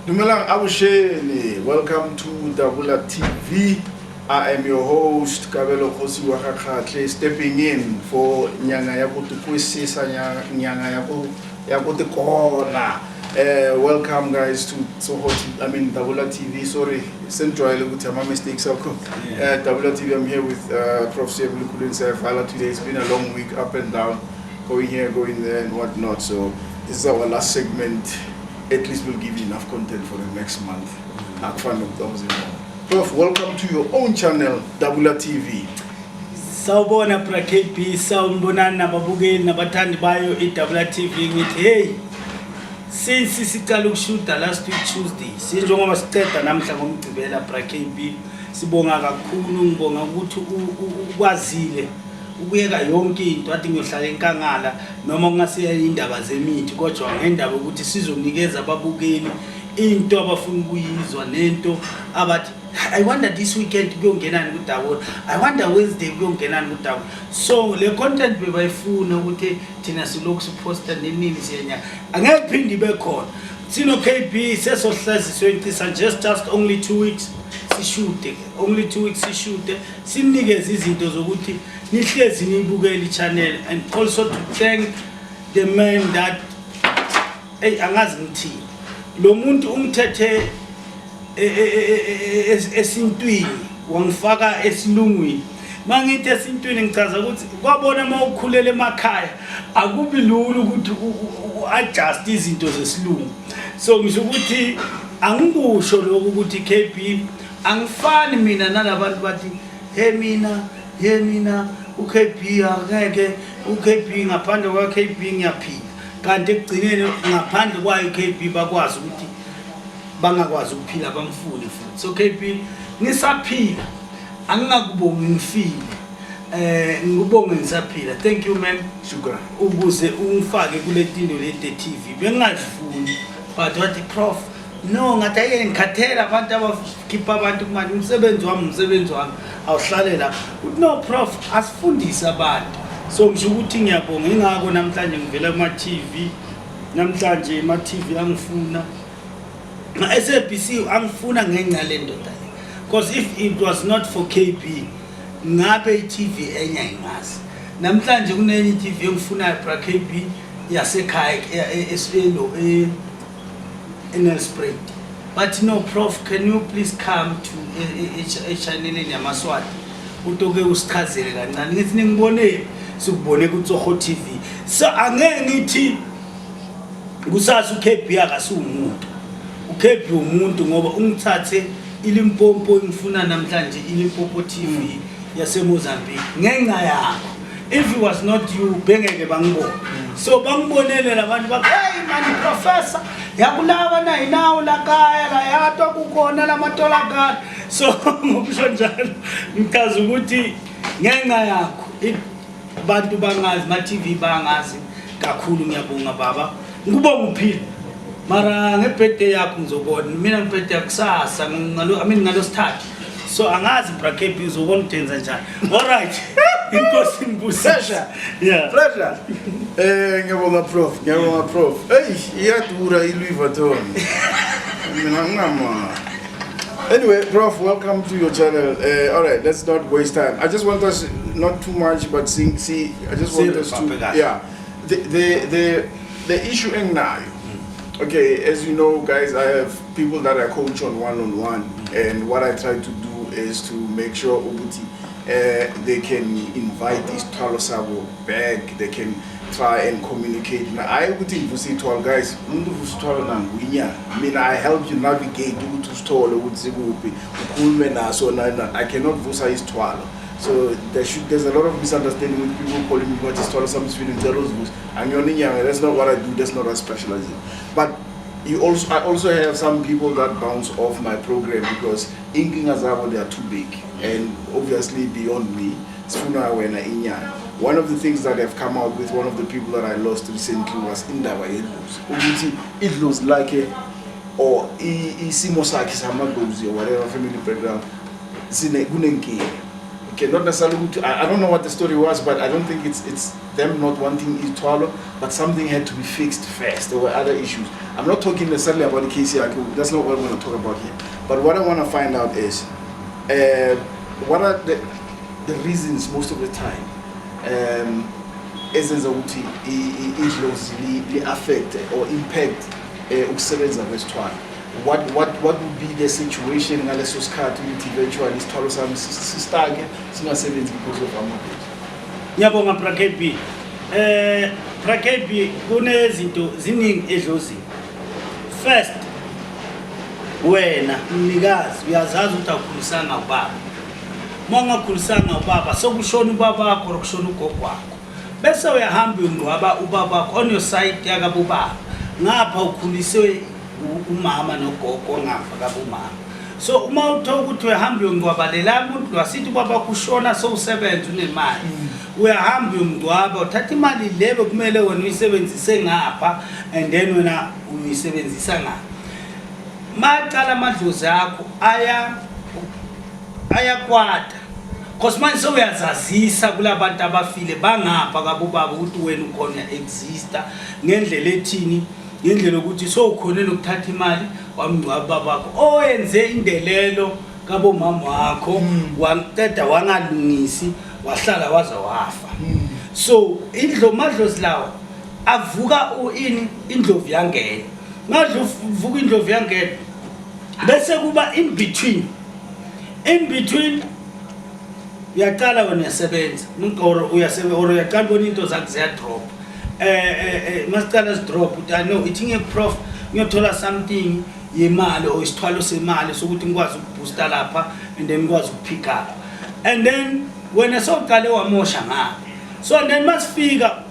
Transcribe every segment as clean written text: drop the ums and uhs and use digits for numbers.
Dumelang Abusheni, welcome to Dabula TV. I am your host, Kabelo Khosi Wakakhatle, stepping in for Nyanga Yakutu Kwisisa, Nyanga Yakutu Kona. Welcome guys to Dabula TV. Sorry, Central with my mistakes. Dabula TV, I'm here with Prof. Sebulu Kudin today. It's been a long week, up and down, going here, going there, and whatnot. So this is our last segment. At least we'll give you enough content for the next month. Prof, welcome to your own channel, Dabula TV. Sawubona KP, sawubona nababukeli nabathandi bayo Dabula TV ngithi hey, since siqala ukushuta last week Tuesday, sinjengoba siceda namhla ngomgcibela KP, sibonga kakhulu ngibonga ukuthi ukwazile ukuyeka yonke into athi ngiyohlala enkangala noma ngasiya indaba zemithi kodwa ngendaba ukuthi sizonikeza ababukeli into abafuna ukuyizwa nento abathi I wonder this weekend kuyongenani kuDawula, I wonder Wednesday kuyongenani kuDawula. So le content bebayifuna ukuthi thina silokhu siposta nenini siyenya angeke phindi ibe khona. Sino KP sesohlaziswe incisa just only 2 weeks sishude, only 2 weeks sishude, sinikeze izinto zokuthi nihlezi nibukele channel, and also to thank the man that angazi ngithi lo muntu umthethe esintwini wangifaka esilungwini. Mangithi esintwini ngichaza ukuthi kwabona mawukhulela emakhaya akubi lula ukuthi adjust izinto zesilungu. So ngisho ukuthi angikusho lokho ukuthi KP angifani mina nalabantu bathi hey mina uKP angeke uKP ngaphandle kwa KP ngiyaphila, kanti ekugcineni ngaphandle kwayo KP bakwazi ukuthi bangakwazi ukuphila bangifuni futhi. So KP ngisaphila, angingakubongi ngifile, ngikubonge ngisaphila. Thank you man, shukran ukuze ungifake kule tinto lete TV. Bengazifuni but wathi Prof no ngathi ngikhathela abantu abakhipha abantu manje umsebenzi wami awuhlale la. No Prof, asifundise abantu. So ngisho ukuthi ngiyabonga ingako namhlanje ngivela kuma TV, namhlanje ma TV angifuna na SABC angifuna ngenxa le ndoda le, because if it was not for KP ngabe iTV enye ingazi. Namhlanje kunenye iTV engifuna bra KP yasekhaya eselo in Nelspruit. But no Prof, can you please come to a channel in Yamaswati utoke usichazele kancane ngithi ngibone sikubone ku Tsogo TV. So angeke ngithi kusasa uKP akasumuntu, uKP umuntu ngoba ungithathe iLimpopo ngifuna namhlanje iLimpopo TV yase Mozambique ngenxa yakho. If it was not you bengeke bangibone. So bangibonele labantu bathi hey man professor yakulaba na inawo la kaya la yato kukhona lamatolakala. So ngokusho njalo ngikazi ukuthi ngenxa yakho abantu bangazi ma TV bangazi kakhulu. Ngiyabonga baba, ngikubonga uphila mara ngebirthday yakho ngizobona mina ngebirthday yakusasa ngalo sithathu. So angazi bra KP uzobona udenza njani. All right. Inkosi ngibusasha. Yeah. Pleasure. Ngiyabonga Prof. Hey, iyadura iLouis Vuitton. Mina ngama. Anyway, Prof, welcome to your channel. All right, let's not waste time. I just want us not too much, but see. I just want us to, yeah. The issue now. Okay, as you know, guys, I have people that I coach on one-on-one, and what I try to do is to make sure they can invite these Talosabo back. They can try and communicate. Now, I would think for say 12 guys, I mean, I help you navigate to store. I cannot voice 12. So there's a lot of misunderstanding with people calling me what is Talosabo feeling zeros. That's not what I do. That's not what I specialize in. But I also have some people that bounce off my program because Inking Azabo, they are too big and obviously beyond me. One of the things that have come out with one of the people that I lost recently was Indaba it looks like a or Simosaki Samagozi or whatever family background. okay, not necessarily I don't know what the story was, but I don't think it's them not wanting Itwalo, but something had to be fixed first. There were other issues. I'm not talking necessarily about the KCI. That's not what I'm going to talk about here. But what I want to find out is what are the reasons most of the time ezenza ukuthi idlozi li affect or impact ukusebenza kwesithwala. What would be the situation ngaleso sikhathi ukuthi eventually isithwalo sami sistake singasebenzi because of amabheki? Ngiyabonga bracket B. Bracket B kunezinto ziningi edlozini. First, wena mnikazi uyazazi ukuthi akukhulisanga ubaba. Mongakhulisanga ubaba sokushona ubaba wakho okushona ugogo wakho. Bese uyahamba uyongqwaba ubaba wakho on your side yakababa. Ngapha ukhuliswe umama nogogo ngapha kabumama. So uma uthola ukuthi uyahamba uyongqwabalela umuntu wasithi ubaba kushona sowusebenza unemali. Uyahamba uyongqwaba uthatha imali lebe kumele wena uyisebenzise ngapha and then wena uyisebenzisa ngapha. Maqala amadlozi akho ayakwata. Because manje sewuyazazisa kulabantu abafile bangapha kabubaba ukuthi wena ukhona exista ngendlela ethini ngendlela ukuthi sowukhona lokuthatha imali wamngcwaba babakho oyenze indelelo kabo mama wakho waqeda wangalungisi wahlala waza wafa. So madlozi lawo avuka indlovu yangena. Madlovu indlovu yangena bese kuba in between uyaqala wena uyasebenza or uyaqala bona into zakho ziya drop masicala drop uthi I know ithi prof ngiyothola something yemali or isithwalo semali sokuthi ngikwazi ukubooster lapha and then ngikwazi ukupick up and then wena soqale wamosha ngapi. So and then masifika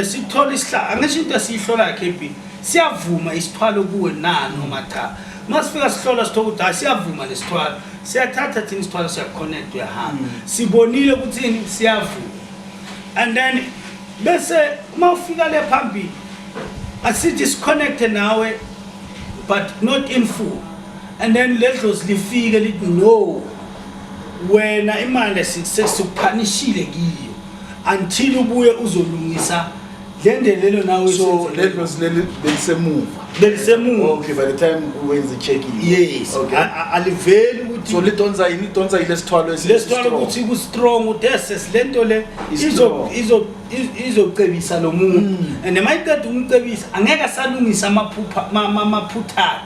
sithola isihla angisho into esihlola KP siyavuma isithwalo kuwe nani noma cha. Masifika sihlola sithola ukuthi siyavuma lesithwalo siyathatha thina isithwalo siya connect uyahamba sibonile ukuthi siyavuma and then bese uma ufika le phambili asithi disconnect nawe but not in full and then ledlozi lifike lithi no wena imali sesukuphanishile kiyo until ubuye uzolungisa lendelelo nawe. So ledlozi belisemuva. Okay, by the time when the check in. Yes. Okay. Aliveli ukuthi so lidonza ilesithwalo lesithwalo ukuthi ku strong utesses lento le izoqebisa lo muntu and emayiqeda umcebisa angeke asalungisa amaphutha.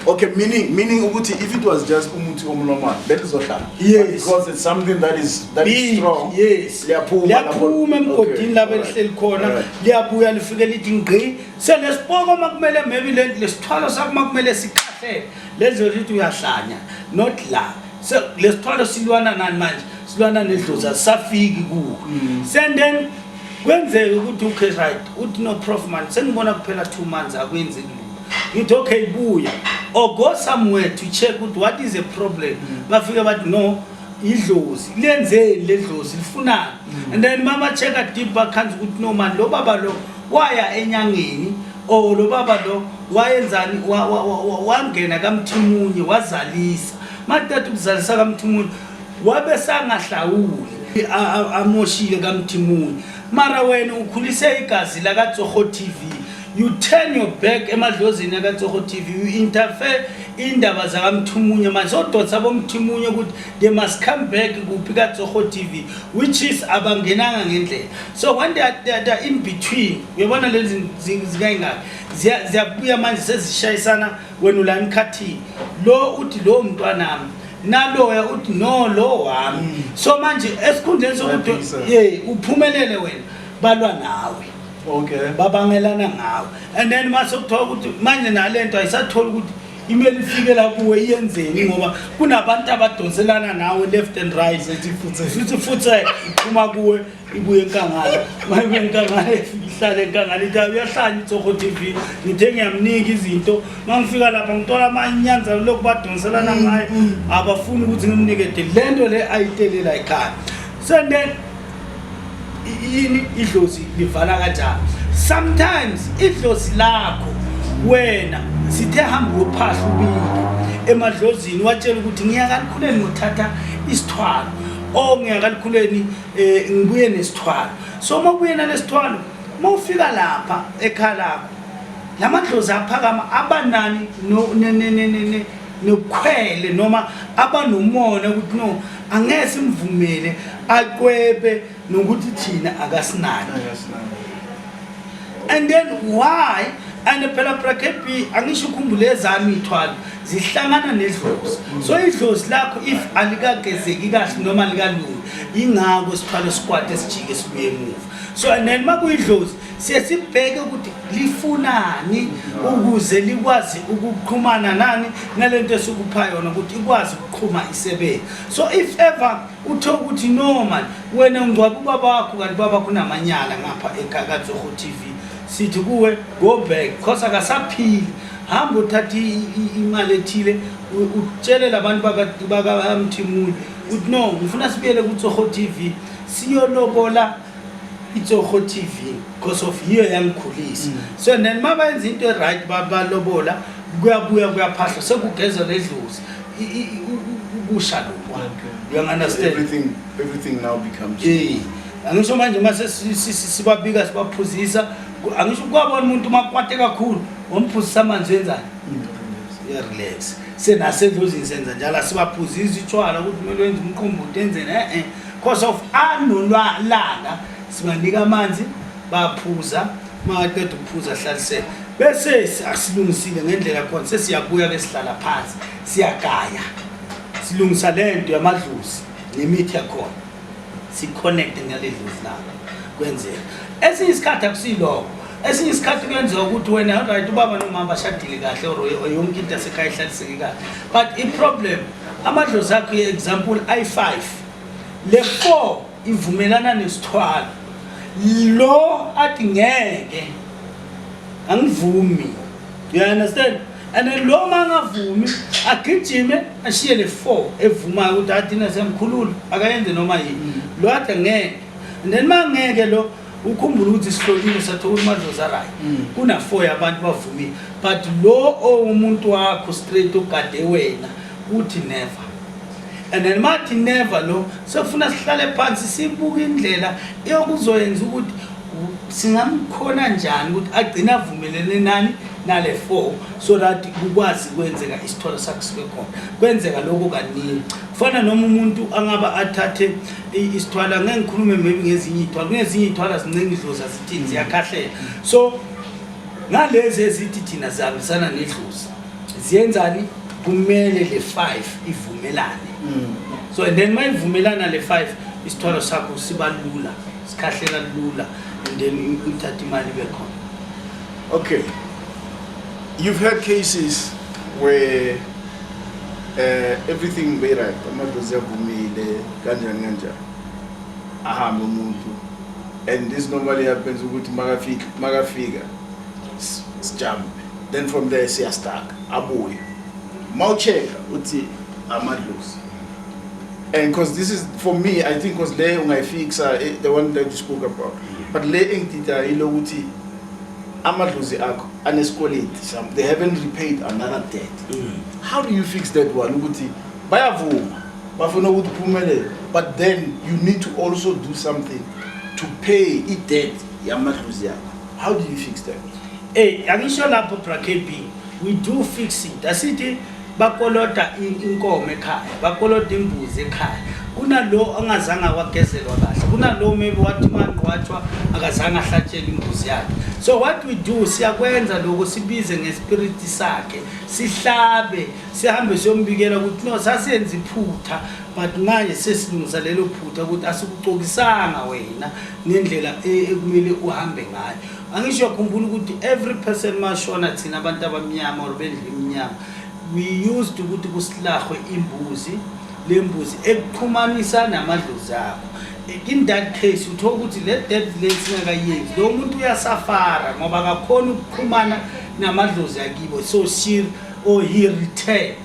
Okay, meaning ukuthi if it was just umuntu omnormal belizohlala. Yes. Because it's something that is strong. Yes. Liyaphuma emgodini la belihleli khona liyabuya lifike lithi ngqi selesipoko makumele maybe lesithwalo sakho makumele sikhahle lezo lithi uyahlanya not la. So lesithwalo silwana nani manje silwana nedlozi asafiki ku. And then kwenzeka ukuthi okay right uthi no prof man sengibona kuphela 2 months akwenzeki. It's okay, buya or go somewhere to check what is the problem. Bafika bathi no idlozi lenzeni ledlozi lifunani and then mama check a deep bakhanzi ukuthi no man lo baba lo waya enyangeni or lo baba lo wayenzani wangena kaMthimunye wazalisa mathatha ukuzalisa kaMthimunye wabe sangahlawuli amoshile kaMthimunye mara wena ukhulise igazi la kaTsogo TV. You turn your back emadlozini akaTsogo TV, you interfere indaba zakaMthimunye manje odotsa bomthimunye ukuthi they must come back kuphi kaTsogo TV which is abangenanga ngendlela. So when they are in between uyabona lezi zingayingaka ziyabuya manje sezishayisana wena ulani khathi lo uthi lo mntwanami naloya uthi no lo wami. So manje esikhundleni sokuthi uphumelele wena balwa nawe. Okay. Babangelana ngawe and then masokuthola ukuthi manje nalento ayisathola ukuthi imeli ifike la kuwe iyenzeni ngoba kunabantu abadonselana nawe left and right futhi iphuma kuwe ibuye enkangala maye enkangala ihlale enkangala ithi uyahlanya iTsogo TV ngithe ngiyamnika izinto mangifika lapha ngithola amanyanza lokhu badonselana ngaye abafuni ukuthi ngimnikede lento le ayitelela ekhaya. So then idlozi livala kanjani. Sometimes idlozi lakho wena sithe hamba uyophahla ubiki emadlozini watshela ukuthi ngiyakalikhuleni ngothatha isithwalo ngiyakalikhuleni ngibuye nesithwalo so mabuye nalesithwalo mawufika lapha ekhaya lakho lamadlozi aphakama abanani nokhwele noma abanomona ukuthi no angeke simvumele aqwebe nokuthi thina akasinani and then why and phela bracket B angisho ukhumbule ezami ithwalo zihlangana nedlozi so idlozi lakho if alikagezeki kahle noma likalungi ingako sithwalo squat esijike sibuye emuva so and then makuyidlozi siyasibheke ukuthi lifunani ukuze likwazi ukuqhumana nani nalento esukupha yona ukuthi ikwazi ukuqhuma isebenze so if ever utho ukuthi normal wena ungcwaba ubaba wakho kanti baba kunamanyala ngapha eKaZoho TV sithi kuwe go back because akasaphili hamba uthatha imali ethile utshele labantu bakaMthimuli uthi no ngifuna sibuyele kuZoho TV siyolobola iZoho TV because of hiyo yangikhulisa so then mabenza into right babalobola kuyaphahla sekugeza ledlozi ukusha lo you understand everything now becomes angisho manje mase sibabika sibaphuzisa angisho kwabona umuntu makwate kakhulu womphuzisa amanzi wenzani ya relax senase dlozi senza njalo asibaphuzisa itshwala ukuthi kumele wenze umqombothi enzeni because of anolwalanga sibanika amanzi baphuza maqeda ukuphuza hlaliseke bese asilungisile ngendlela khona sesiyabuya ke sihlala phansi siyagaya silungisa lento yamadlozi nemithi yakhona si connect ngaledlozi lapha kwenzeka esinye isikhathi akusiloko esinye isikhathi kuyenzeka ukuthi wena right ubaba nomama bashadile kahle or yonke into yasekhaya ihlaliseke kahle but i problem amadlozi akho example i5 le 4 ivumelana nesithwalo lo athi ngeke angivumi you understand and then lo mangavumi agijime ashiye le 4 evumayo ukuthi athina semkhulula akayenze noma yini lo athi ngeke and then mangeke lo ukhumbula ukuthi sihlolile sathola umadlozi arayi kuna 4 yabantu bavumile but lo umuntu wakho straight ogade wena uthi never and then mathi never lo sefuna sihlale phansi sibuka indlela eyokuzoyenza ukuthi singamkhona njani ukuthi agcina avumelene nani nale 4 so that ukwazi kwenzeka isithwalo sakhe sibe khona kwenzeka lokho kaningi kufana noma umuntu angaba athathe isithwalo ngeke ngikhulume maybe ngezinye ithwala ziningi idlozi azithini ziyakhahlela so ngalezi ezithi thina zihambisana nedlozi ziyenzani kumele le 5 ivumelane so and then mayivumelana le 5 isithwalo sakho sibalula sikhahlela lula and then uthatha imali bekhona okay you've had cases where everything be right amadlozi avumile kanjani ahamba umuntu and this normally happens ukuthi makafika jump then from there siya stuck abuye mawucheka uthi amadlozi and because this is for me I think because le ungayifixa the one that you spoke about but le engitita ilokuthi amadlozi akho anesquality they haven't repaid another debt how do you fix that one ukuthi bayavuma bafuna ukuthi uphumelele but then you need to also do something to pay i-debt yamadlozi yakho how do you fix that angisho lapho bracket B we do fix it asithi bakolota inkomo ekhaya bakolota imbuzi ekhaya kunalo angazange wagezelwa kahle kunalo maybe wathi mangqwatshwa akazange ahlatshele imbuzi yakhe so what we do siyakwenza lokho sibize ngespirit sakhe sihlabe sihambe siyombikela ukuthi no sasenza iphutha but manje sesilungisa lelo phutha ukuthi asikucokisanga wena ngendlela ekumele uhambe ngayo angisho yakhumbula ukuthi every person mashona thina abantu abamnyama or bendle imnyama we used ukuthi kusilahwe imbuzi lembuzi ekuxhumanisa namadlozi akho in that case uthola ukuthi le debt lesingakayenzi lo muntu uyasafara ngoba akakhona ukuxhumana namadlozi akibo so she or he return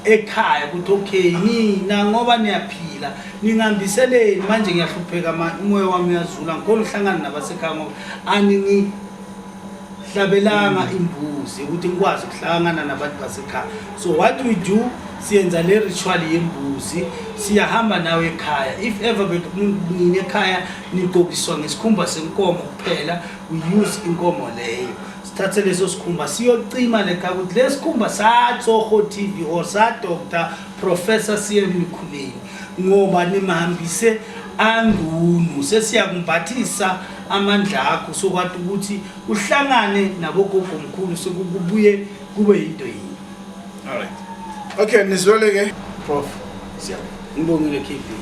ekhaya ukuthi okay nina ngoba niyaphila ningambiseleni manje ngiyahlupheka umoya wami uyazula ngikhona uhlangana nabasekhaya ngoba aningi angihlabelanga imbuzi ukuthi ngikwazi ukuhlangana nabantu basekhaya. So what we do, siyenza le ritual yembuzi, siyahamba nawe ekhaya. If ever nine ekhaya nigqokiswa ngesikhumba senkomo kuphela, we use inkomo leyo. Sithathe leso sikhumba siyocima lekhaya ukuthi lesikhumba sa Tsogo TV or sa Dr. Professor CM Mkhuleni ngoba nimahambise angunu, sesiyakumbathisa amandla akho sokwathi ukuthi uhlangane nabogogo omkhulu sekubuye kube into yini. All right. Okay, nizwele ke Prof. Ngibongile KP.